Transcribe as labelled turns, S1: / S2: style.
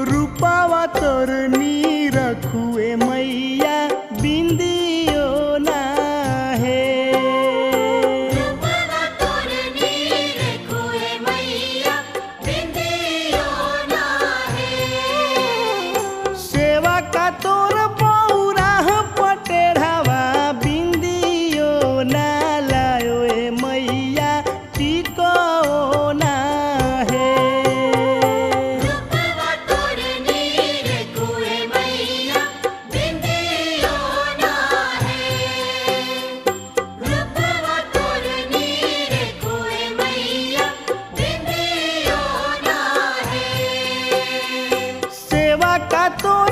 S1: रूपावा तोर नी रखुए मैया बिंदियो ना है।
S2: रूपावा तोर नी रखुए मैया बिंदियो ना है।
S1: सेवा का तोर पौरा पटेढ़ावा बिंदियो ना लायो ए मैया टिको ना है।
S2: रूपावा तोर नी रखुए मैया बिंदियो ना है। रूपावा तोर नी रखुए मैया बिंदियो ना है।
S1: सेवा का तोर